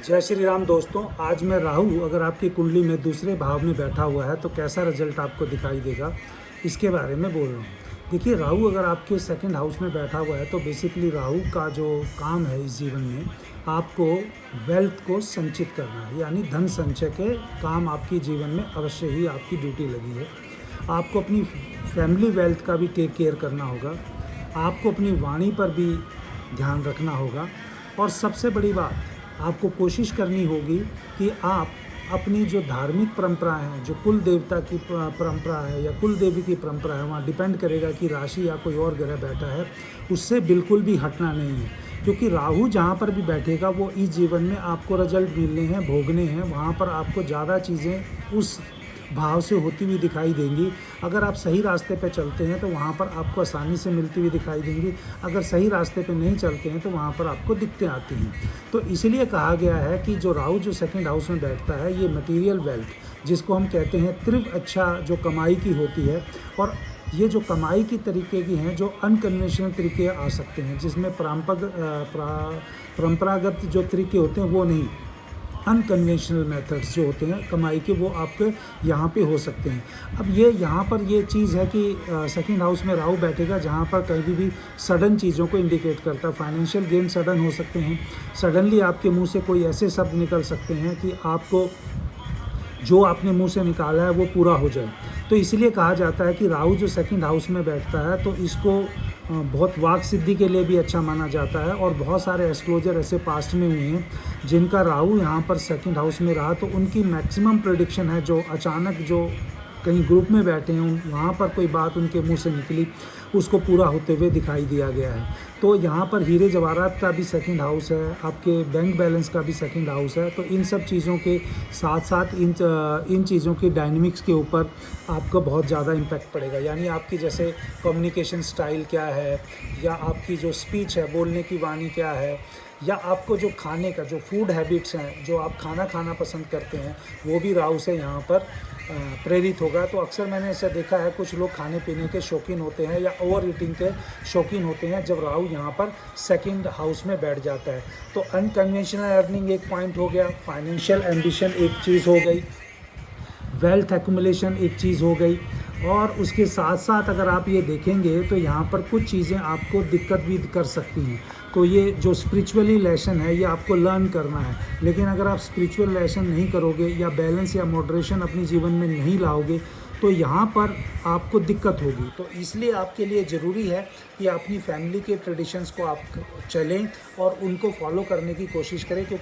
जय श्री राम दोस्तों। आज मैं राहु अगर आपकी कुंडली में दूसरे भाव में बैठा हुआ है तो कैसा रिजल्ट आपको दिखाई देगा, इसके बारे में बोल रहा हूँ। देखिए, राहु अगर आपके सेकंड हाउस में बैठा हुआ है तो बेसिकली राहु का जो काम है इस जीवन में, आपको वेल्थ को संचित करना है, यानी धन संचय के काम आपकी जीवन में अवश्य ही आपकी ड्यूटी लगी है। आपको अपनी फैमिली वेल्थ का भी टेक केयर करना होगा, आपको अपनी वाणी पर भी ध्यान रखना होगा, और सबसे बड़ी बात, आपको कोशिश करनी होगी कि आप अपनी जो धार्मिक परंपराएं हैं, जो कुल देवता की परंपरा है या कुल देवी की परंपरा है, वहाँ डिपेंड करेगा कि राशि या कोई और ग्रह बैठा है, उससे बिल्कुल भी हटना नहीं है। क्योंकि राहु जहाँ पर भी बैठेगा वो इस जीवन में आपको रिजल्ट मिलने हैं, भोगने हैं, वहाँ पर आपको ज़्यादा चीज़ें उस भाव से होती हुई दिखाई देंगी। अगर आप सही रास्ते पे चलते हैं तो वहाँ पर आपको आसानी से मिलती हुई दिखाई देंगी, अगर सही रास्ते पे नहीं चलते हैं तो वहाँ पर आपको दिक्कतें आती हैं। तो इसलिए कहा गया है कि जो राहु जो सेकंड हाउस में बैठता है, ये मटेरियल वेल्थ, जिसको हम कहते हैं त्रिव अच्छा जो कमाई की होती है, और ये जो कमाई की तरीके की हैं, जो अनकन्वेंशनल तरीके आ सकते हैं, जिसमें परंपरागत जो तरीके होते हैं वो नहीं, अनकन्वेंशनल मेथड्स जो होते हैं कमाई के, वो आपके यहाँ पे हो सकते हैं। अब ये यहाँ पर ये चीज़ है कि सेकंड हाउस में राहु बैठेगा जहाँ पर कभी भी सडन चीज़ों को इंडिकेट करता है। फाइनेंशियल गेन सडन हो सकते हैं, सडनली आपके मुंह से कोई ऐसे शब्द निकल सकते हैं कि आपको जो आपने मुंह से निकाला है वो पूरा हो जाए। तो इसलिए कहा जाता है कि राहु जो सेकंड हाउस में बैठता है तो इसको बहुत वाक सिद्धि के लिए भी अच्छा माना जाता है, और बहुत सारे एस्ट्रोलॉजर ऐसे पास्ट में हुए हैं जिनका राहु यहाँ पर सेकंड हाउस में रहा तो उनकी मैक्सिमम प्रेडिक्शन है, जो अचानक जो कहीं ग्रुप में बैठे हैं वहाँ पर कोई बात उनके मुंह से निकली, उसको पूरा होते हुए दिखाई दिया गया है। तो यहाँ पर हीरे जवाहरात का भी सेकंड हाउस है, आपके बैंक बैलेंस का भी सेकंड हाउस है। तो इन सब चीज़ों के साथ साथ इन चीज़ों की डायनेमिक्स के ऊपर आपका बहुत ज़्यादा इम्पैक्ट पड़ेगा। यानी आपकी जैसे कम्युनिकेशन स्टाइल क्या है, या आपकी जो स्पीच है, बोलने की वाणी क्या है, या आपको जो खाने का जो फूड हैबिट्स हैं, जो आप खाना खाना पसंद करते हैं, वो भी राहु से यहाँ पर प्रेरित होगा। तो अक्सर मैंने ऐसा देखा है, कुछ लोग खाने पीने के शौकीन होते हैं या ओवर ईटिंग के शौकीन होते हैं जब राहु यहाँ पर सेकंड हाउस में बैठ जाता है। तो अनकन्वेंशनल अर्निंग एक पॉइंट हो गया, फाइनेंशियल एम्बिशन एक चीज़ हो गई, वेल्थ एक्यूमुलेशन एक चीज़ हो गई, और उसके साथ साथ अगर आप ये देखेंगे तो यहाँ पर कुछ चीज़ें आपको दिक्कत भी कर सकती हैं। तो ये जो स्पिरिचुअली लेसन है ये आपको लर्न करना है, लेकिन अगर आप स्पिरिचुअल लेसन नहीं करोगे या बैलेंस या मॉडरेशन अपने जीवन में नहीं लाओगे तो यहाँ पर आपको दिक्कत होगी। तो इसलिए आपके लिए ज़रूरी है कि अपनी फैमिली के ट्रेडिशंस को आप चलें और उनको फॉलो करने की कोशिश करें, क्योंकि